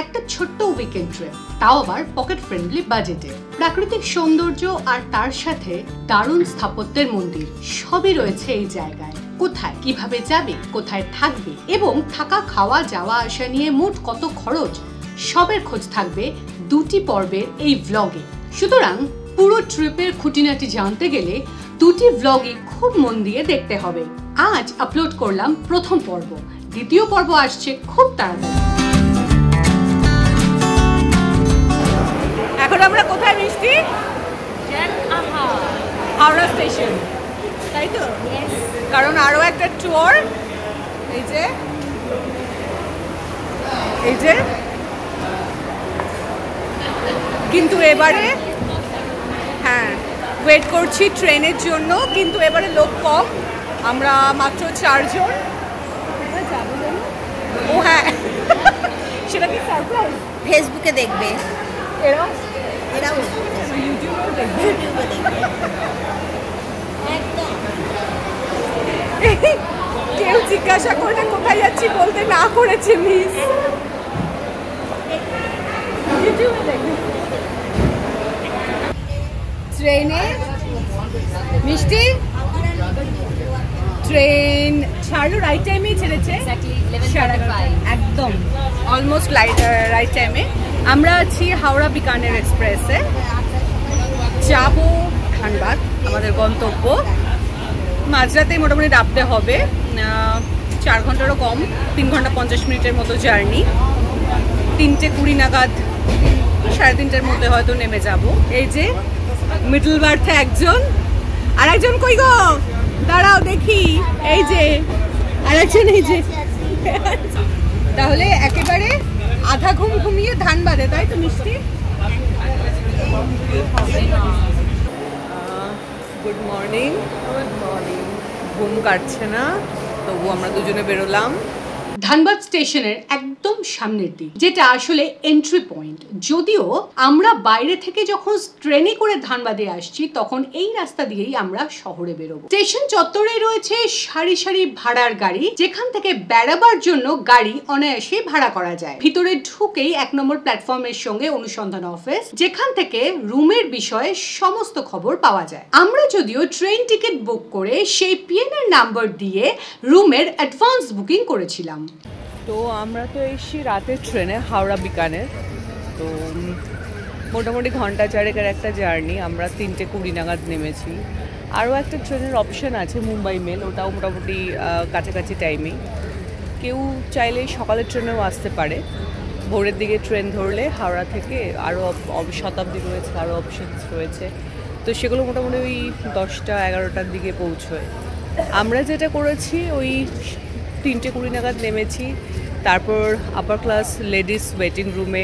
একটা ছোট্ট weekend trip, তাও আবার পকেট ফ্রেন্ডলি বাজেটে। প্রাকৃতিক সৌন্দর্য আর তার সাথে দারুণ স্থাপত্যের মন্দির সবই রয়েছে এই জায়গায়। কোথায় কিভাবে যাবে, কোথায় থাকবে এবং থাকা খাওয়া যাওয়া আসা নিয়ে মোট কত খরচ, সবের খোঁজ থাকবে দুটি পর্বের এই ভ্লগে। সুতরাং পুরো ট্রিপের খুঁটিনাটি জানতে গেলে দুটি ভ্লগই খুব মন দিয়ে দেখতে হবে। আজ আপলোড করলাম প্রথম পর্ব, দ্বিতীয় পর্ব আসছে খুব তাড়াতাড়ি। এখন আমরা কোথায় মিষ্টি? হাওড়া স্টেশন, তাই তো? কারণ আরো একটা ট্যুর, এই যে কিন্তু এবারে ওয়েট করছি ট্রেনের জন্য, কিন্তু এবারে লোক কম, আমরা মাত্র 4 জন। ও হ্যাঁ, সেটা কি সারপ্রাইজ? ফেসবুকে দেখবে, এরাও ইউটিউবেও দেখবে। একদম কেউ জিজ্ঞাসা করলে কোথায় যাচ্ছি বলতে না করেছে মিস। ইউটিউবে দেখবে। ট্রেনে মিষ্টি, ট্রেন ছাড়লো রাইট টাইমেই ছেড়েছে, একদম অলমোস্ট রাইট টাইমে। আমরা আছি হাওড়া বিকানের এক্সপ্রেসে, যাব ধানবাদ, আমাদের গন্তব্য। মাঝরাতেই মোটামুটি নামতে হবে, 4 ঘন্টারও কম, 3 ঘন্টা 50 মিনিটের মতো জার্নি। 3:20 নাগাদ, 3:30টার মধ্যে হয়তো নেমে যাব। এই যে মিডল বার্থে একজন, আর একজন কই গো, দাঁড়াও দেখি, এই যে আরেকজন, এই যে। তাহলে একেবারে আধা ঘুম ঘুমিয়ে ধানবাদে, তাই তো মিষ্টি? Good morning. ঘুম কাটছে না, তবু আমরা দুজনে বেরোলাম ধানবাদ স্টেশনের একদম সামনের দিক, যেটা আসলে এন্ট্রি পয়েন্ট। যদিও আমরা বাইরে থেকে যখন ট্রেনে করে ধানবাদে আসছি, তখন এই রাস্তা দিয়েই আমরা শহরে বেরোবো। স্টেশন চত্বরে রয়েছে সারি সারি ভাড়ার গাড়ি, যেখান থেকে বেড়াবার জন্য গাড়ি অনায়াসে ভাড়া করা যায়। ভিতরে ঢুকেই 1 নম্বর প্ল্যাটফর্মের সঙ্গে অনুসন্ধান অফিস, যেখান থেকে রুমের বিষয়ে সমস্ত খবর পাওয়া যায়। আমরা যদিও ট্রেন টিকিট বুক করে সেই পিএনআর নাম্বার দিয়ে রুমের অ্যাডভান্স বুকিং করেছিলাম। তো আমরা তো এসেছি রাতের ট্রেনে হাওড়া বিকানের, তো মোটামুটি ঘন্টা 4-এর একটা জার্নি। আমরা 3:20 নাগাদ নেমেছি। আরও একটা ট্রেনের অপশান আছে মুম্বাই মেল, ওটাও মোটামুটি কাছাকাছি টাইমেই। কেউ চাইলে সকালের ট্রেনেও আসতে পারে। ভোরের দিকে ট্রেন ধরলে হাওড়া থেকে আরও শতাব্দী রয়েছে, আরও অপশানস রয়েছে, তো সেগুলো মোটামুটি ওই 10টা-11টার দিকে পৌঁছয়। আমরা যেটা করেছি, ওই 3:20 নাগাদ নেমেছি। তারপর আপার ক্লাস লেডিস ওয়েটিং রুমে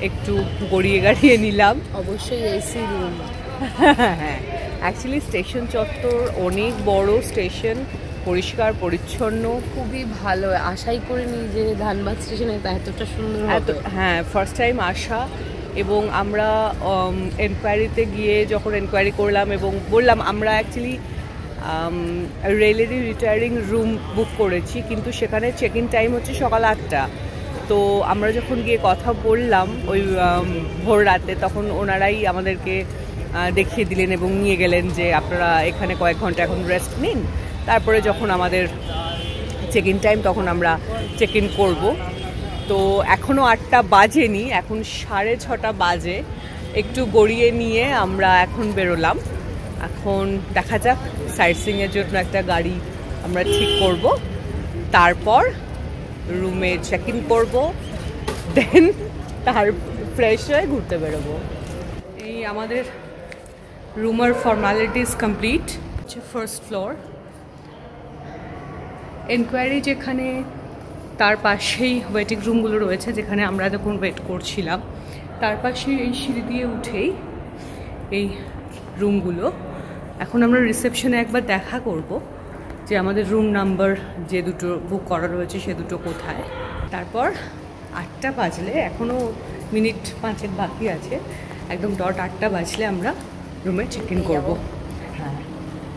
একটু গড়িয়ে নিলাম। অবশ্যই এসি রুম। হ্যাঁ, অ্যাকচুয়ালি স্টেশন চত্বর অনেক বড় স্টেশন, পরিষ্কার পরিচ্ছন্ন, খুবই ভালো। আশাই করিনি যে ধানবাদ স্টেশনে এতটা সুন্দর হবে। হ্যাঁ, ফার্স্ট টাইম আসা। এবং আমরা এনকোয়ারিতে গিয়ে যখন এনকোয়ারি করলাম এবং বললাম আমরা অ্যাকচুয়ালি রেলেরই রিটায়ারিং রুম বুক করেছি, কিন্তু সেখানে চেক ইন টাইম হচ্ছে সকাল 8টা। তো আমরা যখন গিয়ে কথা বললাম ওই ভোর রাতে, তখন ওনারাই আমাদেরকে দেখিয়ে দিলেন এবং নিয়ে গেলেন যে আপনারা এখানে কয়েক ঘন্টা এখন রেস্ট নিন, তারপরে যখন আমাদের চেক ইন টাইম তখন আমরা চেক ইন করবো। তো এখনও 8টা বাজেনি, এখন 6:30 বাজে। একটু গড়িয়ে নিয়ে আমরা এখন বেরোলাম। এখন দেখা যাক, সাইট সিইংয়ের জন্য একটা গাড়ি আমরা ঠিক করব, তারপর রুমে চেক ইন করবো, দেন তার ফ্রেশ হয়ে ঘুরতে বেরোবো। এই আমাদের রুমের formalities complete. First floor enquiry, যেখানে তার পাশেই ওয়েটিং রুমগুলো রয়েছে, যেখানে আমরা যখন ওয়েট করছিলাম তার পাশে এই সিঁড়ি দিয়ে উঠেই এই রুমগুলো। এখন আমরা রিসেপশনে একবার দেখা করব যে আমাদের রুম নাম্বার যে দুটো বুক করা রয়েছে সে দুটো কোথায়। তারপর 8টা বাজলে, এখনও মিনিট 5 বাকি আছে, একদম ডট 8টা বাজলে আমরা রুমে চেক ইন করবো। হ্যাঁ,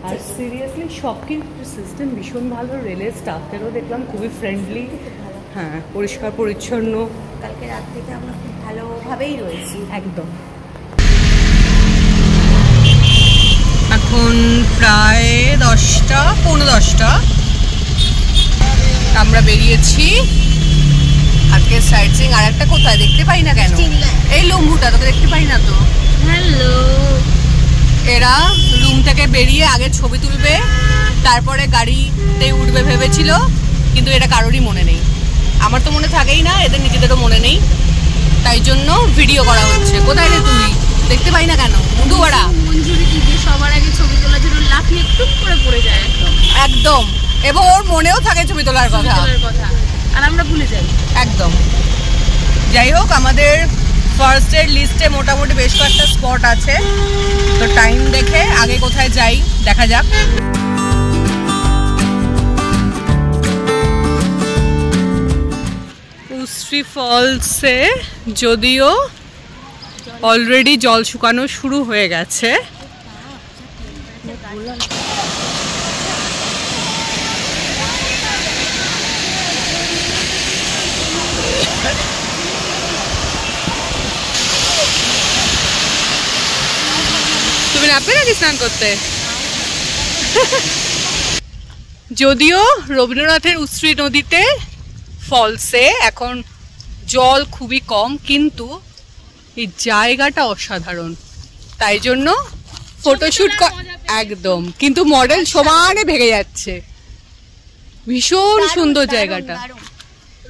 আর সিরিয়াসলি সব কিছু সিস্টেম ভীষণ ভালো। রেলের স্টাফদেরও দেখলাম খুবই ফ্রেন্ডলি, হ্যাঁ, পরিষ্কার পরিচ্ছন্ন, কালকে রাত থেকে আমরা খুব ভালোভাবেই রয়েছি। একদম। এখন প্রায় 10টা, পৌনে 10টা আমরা বেরিয়েছি আজকে সাইট সিইং। আর একটা কোথায় দেখতে পাই না কেন? এই লম্বুটা তোকে দেখতে পাই না তো। হ্যালো, এরা রুম থেকে বেরিয়ে আগে ছবি তুলবে, তারপরে গাড়িতে উঠবে ভেবেছিল, কিন্তু এটা কারোরই মনে নেই। আমার তো মনে থাকেই না, এদের নিজেদেরও মনে নেই, তাই জন্য ভিডিও করা হচ্ছে। কোথায় রে তুই? দেখতে পাই না কেন? মুন্ডুয়াড়া মঞ্জুরি দিদি সবার আগে ছবি তোলার জন্য লাফিয়ে টুক করে পড়ে যায় একদম, এবং ওর মনেও থাকে ছবি তোলার কথা, আর আমরা ভুলে যাই একদম। যাই হোক, আমাদের ফার্স্ট এর লিস্টে মোটামুটি বেশ কয়েকটা স্পট আছে, তো টাইম দেখে আগে কোথায় যাই দেখা যাক। উশ্রী ফলসে যদিও অলরেডি জল শুকানো শুরু হয়ে গেছে, তুমি নামবে নাকি স্নান করতে? যদিও রবীন্দ্রনাথের উশ্রী নদীতে ফলসে এখন জল খুবই কম, কিন্তু এই জায়গাটা অসাধারণ, তাই জন্য ফটোশুট একদম। কিন্তু মডেল সমানে ভেঙে যাচ্ছে, ভীষণ সুন্দর জায়গাটা।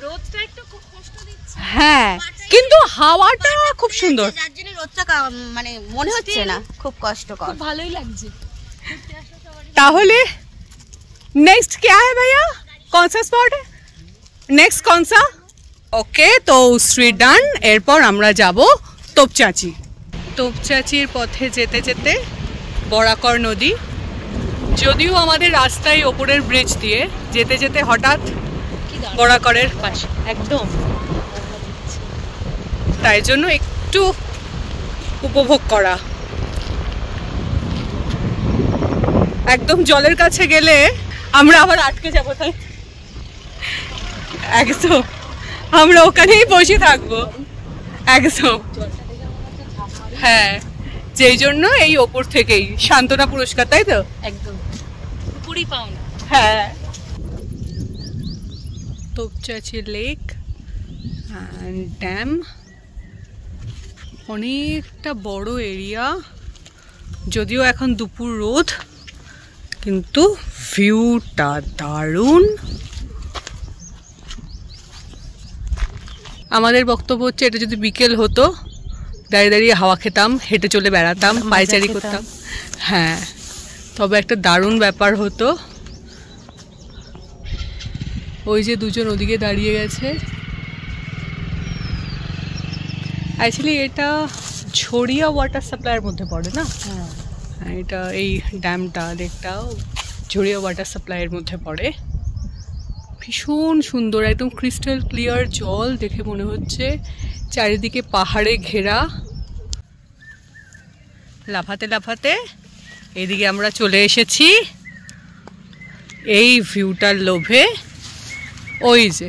রোদটা একটু খুব কষ্ট দিচ্ছে, হ্যাঁ, কিন্তু হাওয়াটা খুব সুন্দর, যার জন্য রোদটা মানে মনে হচ্ছে না খুব কষ্টকর, খুব ভালোই লাগছে। তাহলে नेक्स्ट क्या है भैया? कौन सा स्पॉट है नेक्स्ट? कौन सा? ओके, तो उश्री ডান। এরপর আমরা যাব তোপচাঁচি। তোপচাঁচির পথে যেতে যেতে বরাকর নদী, যদিও আমাদের রাস্তায় ওপরের ব্রিজ দিয়ে যেতে যেতে হঠাৎ বরাকরের পাশে একদম, তাই জন্য একটু উপভোগ করা। একদম জলের কাছে গেলে আমরা আবার আটকে যাবো, তাই একদম আমরা ওখানেই বসে থাকবো একদম। হ্যাঁ, যেই জন্য এই ওপর থেকেই সান্ত্বনা পুরস্কার, তাই তো? একদম পুরি পাওনা। হ্যাঁ, তোপচাঁচি লেক অ্যান্ড ড্যাম, অনেকটা বড় এরিয়া, যদিও এখন দুপুর রোদ, কিন্তু ভিউটা দারুণ। আমাদের বক্তব্য হচ্ছে, এটা যদি বিকেল হতো, দাঁড়িয়ে দাঁড়িয়ে হাওয়া খেতাম, হেঁটে চলে বেড়াতাম, পায়চারি করতাম, হ্যাঁ, তবে একটা দারুণ ব্যাপার হতো। ওই যে দুজন ওদিকে দাঁড়িয়ে গেছে, অ্যাকচুয়ালি এটা ঝরিয়া ওয়াটার সাপ্লাইয়ের মধ্যে পড়ে না? হ্যাঁ, এটা এই ড্যামটা দেখটাও ঝরিয়া ওয়াটার সাপ্লাইয়ের মধ্যে পড়ে। ভীষণ সুন্দর, একদম ক্রিস্টাল ক্লিয়ার জল, দেখে মনে হচ্ছে চারিদিকে পাহাড়ে ঘেরা। লাফাতে লাফাতে এদিকে আমরা চলে এসেছি এই ভিউটার লোভে। ওই যে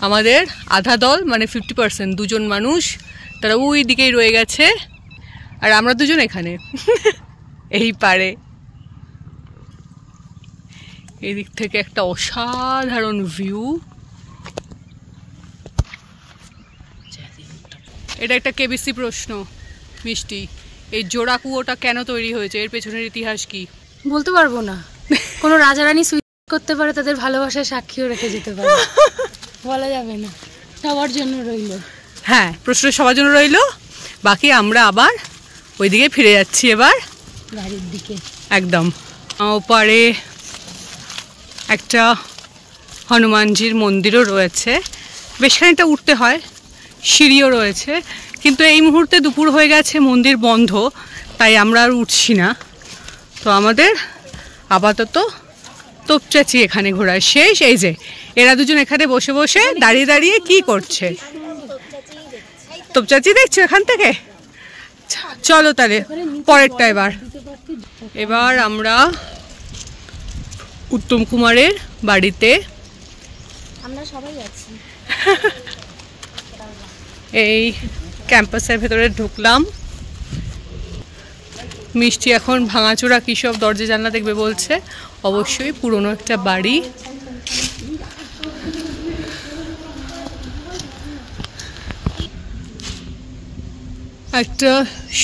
আমাদের আধা দল, মানে 50%, দুজন মানুষ, তারা ওই দিকেই রয়ে গেছে, আর আমরা দুজন এখানে এই পারে। এই দিক থেকে একটা অসাধারণ ভিউ। এটা একটা কেবিসি প্রশ্ন মিষ্টি, এই জোড়া কুয়োটা কেন তৈরি হয়েছে? এর পেছনের ইতিহাস কি? বলতে পারবো না, কোনো রাজা রানী সুইসাইড করতে পারে, তাদের ভালোবাসার সাক্ষীও রেখে যেতে পারে, বলা যাবে না। সবার জন্য রইল। হ্যাঁ, প্রশ্ন সবার জন্য রইল। বাকি আমরা আবার ওইদিকে ফিরে যাচ্ছি এবার বাড়ির দিকে। একদম ওপারে একটা হনুমানজির মন্দিরও রয়েছে, বেশ খানিকটা উঠতে হয়, সিঁড়িও রয়েছে, কিন্তু এই মুহূর্তে দুপুর হয়ে গেছে, মন্দির বন্ধ, তাই আমরা আর উঠছি না। তো আমাদের আপাতত তোপচাঁচি এখানে ঘোরার শেষ। এই যে এরা দুজন এখানে বসে বসে দাঁড়িয়ে দাঁড়িয়ে কি করছে? তোপচাঁচি দেখছো এখান থেকে? চলো তাহলে পরেরটা। এবার আমরা উত্তম কুমারের বাড়িতে, আমরা সবাই আছি। এই ক্যাম্পাসের ভেতরে ঢুকলাম। মিষ্টি এখন ভাঙাচোরা কী সব দরজা জানলা দেখবে বলছে। অবশ্যই পুরনো একটা বাড়ি। একটা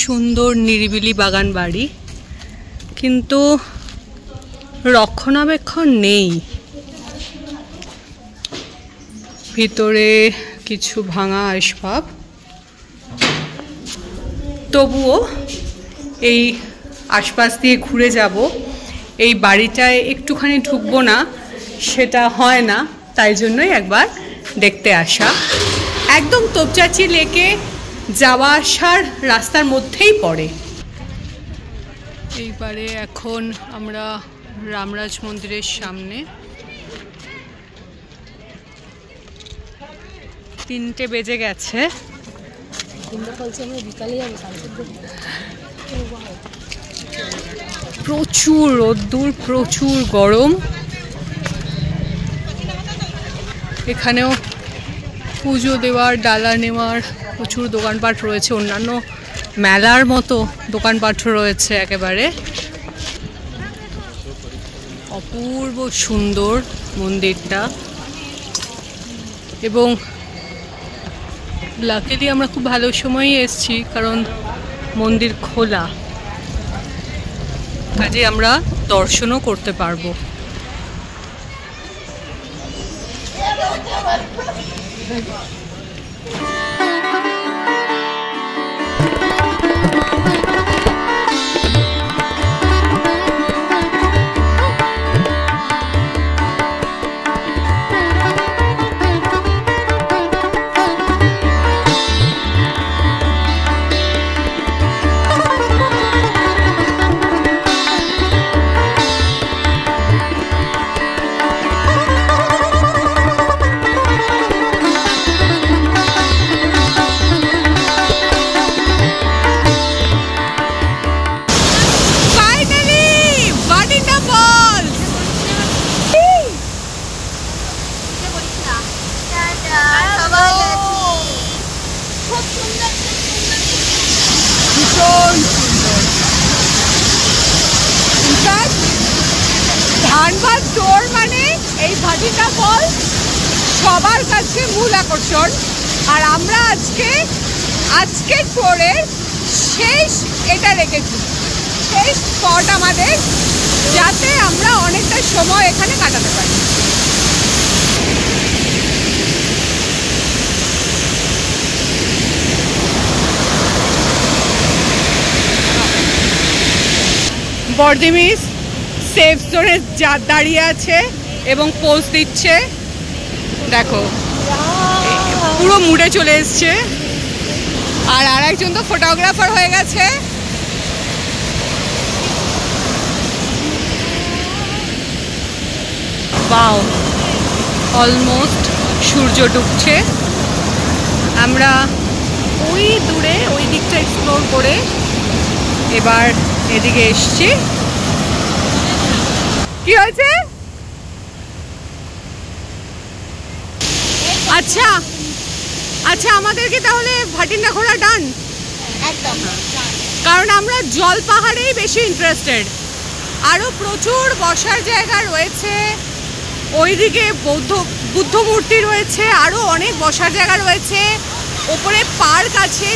সুন্দর নিরিবিলি বাগান বাড়ি, কিন্তু রক্ষণাবেক্ষণ নেই। ভিতরে কিছু ভাঙা আসবাব। তবুও এই আশপাশ দিয়ে ঘুরে যাব। এই বাড়িটায় একটুখানি ঢুকবো না সেটা হয় না, তাই জন্যই একবার দেখতে আসা। একদম তোপচাঁচি লেকে যাওয়া আসার রাস্তার মধ্যেই পড়ে। এইবারে এখন আমরা রামরাজ মন্দিরের সামনে। 3টে বেজে গেছে। প্রচুর রোদ্দুর, প্রচুর গরম। এখানেও পুজো দেওয়ার, ডালা নেওয়ার প্রচুর দোকানপাট রয়েছে। অন্যান্য মেলার মতো দোকানপাট রয়েছে একেবারে। অপূর্ব সুন্দর মন্দিরটা, এবং লাকিলি আমরা খুব ভালো সময়ই এসেছি, কারণ মন্দির খোলা, কাজে আমরা দর্শনও করতে পারবো। ধানবাদ স্টোর মানে এই ভাটিন্ডা ফলস সবার কাছে মূল আকর্ষণ। আর আমরা আজকে ট্যুরের শেষ এটা রেখেছি, শেষ স্পট আমাদের, যাতে আমরা অনেকটা সময় এখানে কাটাতে পারি। বর্দিমিস সেফ জোনে দাঁড়িয়ে আছে এবং পোজ দিচ্ছে। দেখো পুরো মুডে চলে এসছে। আর আরেকজন তো ফটোগ্রাফার হয়ে গেছে। বাও, অলমোস্ট সূর্য ডুবছে। আমরা ওই দূরে ওই দিকটা এক্সপ্লোর করে এবার এদিকে এসছি। কি হয়েছে? আচ্ছা আচ্ছা, আমাদেরকে তাহলে ভাটিন্ডা ঘোরা ডান একদম, কারণ আমরা জল পাহাড়েই বেশি ইন্টারেস্টেড। আরও প্রচুর বসার জায়গা রয়েছে, ওইদিকে বুদ্ধ মূর্তি রয়েছে, আরও অনেক বসার জায়গা রয়েছে, ওপরে পার্ক আছে।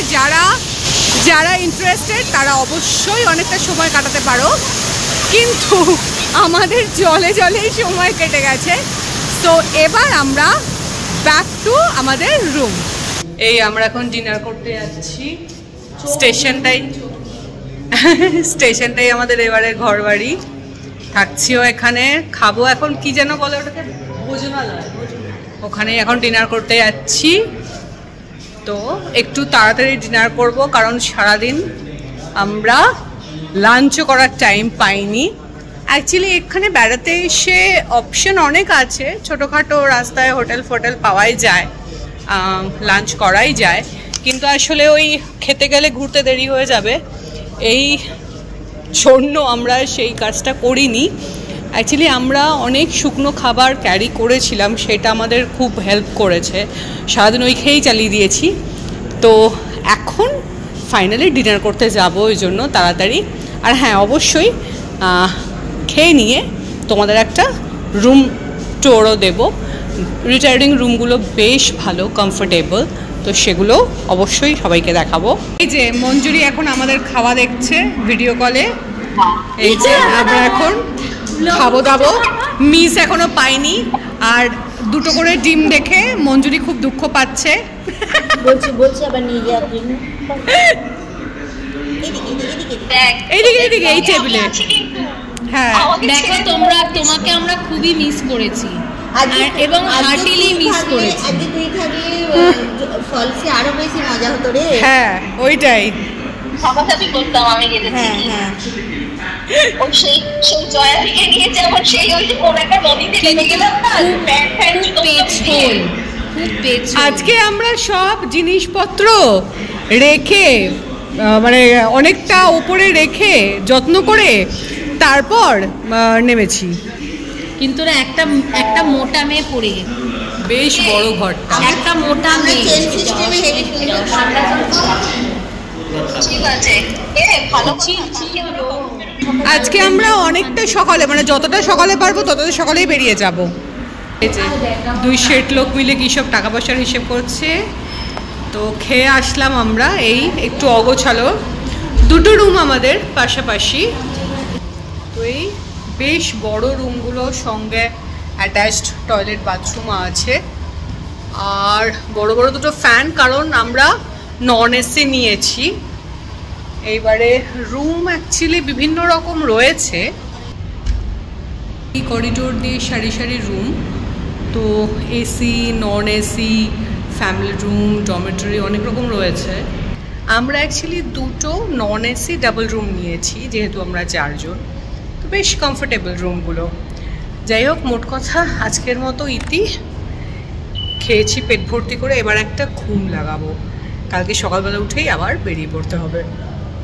যারা ইন্টারেস্টেড তারা অবশ্যই অনেকটা সময় কাটাতে পারো, কিন্তু আমাদের জলেই সময় কেটে গেছে। তো এবার আমরা ব্যাক টু আমাদের রুম। এই আমরা এখন ডিনার করতে যাচ্ছি। স্টেশনটাই আমাদের এবারে ঘর বাড়ি। থাকছিও এখানে, খাবো এখন কি যেন বলে ওটাকে, ভোজনালয়, ওখানে এখন ডিনার করতে যাচ্ছি। তো একটু তাড়াতাড়ি ডিনার করব, কারণ সারাদিন আমরা লাঞ্চও করার টাইম পাইনি। অ্যাকচুয়ালি এখানে বেড়াতে এসে অপশন অনেক আছে, ছোটোখাটো রাস্তায় হোটেল ফোটেল পাওয়াই যায়, লাঞ্চ করাই যায়, কিন্তু আসলে ওই খেতে গেলে ঘুরতে দেরি হয়ে যাবে, এই জন্য আমরা সেই কাজটা করিনি। অ্যাকচুয়ালি আমরা অনেক শুকনো খাবার ক্যারি করেছিলাম, সেটা আমাদের খুব হেল্প করেছে, সারাদিন ওই খেয়েই চালিয়ে দিয়েছি। তো এখন ফাইনালি ডিনার করতে যাব, ওই জন্য তাড়াতাড়ি। আর হ্যাঁ, অবশ্যই খেয়ে নিয়ে তোমাদের একটা রুম ট্যুরও দেবো। রিটায়ারিং রুমগুলো বেশ ভালো, কমফোর্টেবল, তো সেগুলো অবশ্যই সবাইকে দেখাবো। এই যে মঞ্জুরি এখন আমাদের খাওয়া দেখছে ভিডিও কলে। এই যে আমরা এখন খাবো দাবো, মিস এখনো পাইনি। আর দুটো করে ডিম দেখে মঞ্জুরি খুব দুঃখ পাচ্ছে, বলছি আবার নিয়ে যাওয়ার জন্য। এইদিকে এইদিকে এই টেবিলে। হ্যাঁ দেখো তোমাকে আমরা খুবই মিস করেছি এবং হার্টিলি মিস করেছি। আজকে তুই থাকলে ফলসে আরো বেশি মজা হতো রে। হ্যাঁ ওইটাই সাবাসাবি করতাম আমি গেলে। হ্যাঁ হ্যাঁ, ওই সেই জয়া থেকে নিয়ে যেমন সেই ওই যে কোন একটা নদীতে নেমে গেলাম না, প্যান্ট ফ্যান্ট জুতো পেছল খুব পেছল। আজকে আমরা সব জিনিসপত্র রেখে মানে অনেকটা উপরে রেখে যত্ন করে তারপর নেমেছি। কিন্তু না একটা মোটা মেয়ে পড়ে গেছে, বেশ বড় ঘরটা। একটা মোটা আমরা মেয়ে। চেন সিস্টেমে হেঁটে ঠিক আছে, ভালো আজকে আমরা অনেকটা সকালে, মানে যতটা সকালে পারবো ততটা সকালেই বেরিয়ে যাব। এই যে দুই শেঠ লোক মিলে কী সব টাকা পয়সার হিসেব করছে। তো খেয়ে আসলাম আমরা, এই একটু অগোছালো, দুটো রুম আমাদের পাশাপাশি। তো এই বেশ বড় রুমগুলো, সঙ্গে অ্যাটাচড টয়লেট বাথরুম আছে, আর বড় বড় দুটো ফ্যান, কারণ আমরা নন এসি নিয়েছি। এইবারে রুম অ্যাকচুয়ালি বিভিন্ন রকম রয়েছে, এই করিডোর দিয়ে সারি সারি রুম। তো AC, non AC, family room, dormitory অনেক রকম রয়েছে। আমরা অ্যাকচুয়ালি দুটো নন এসি ডাবল রুম নিয়েছি, যেহেতু আমরা 4 জন। তো বেশ কমফোর্টেবল রুমগুলো। যাই হোক, মোট কথা আজকের মতো ইতি। খেয়েছি পেট ভর্তি করে, এবার একটা ঘুম লাগাবো, কালকে সকালবেলা উঠেই আবার বেরিয়ে পড়তে হবে।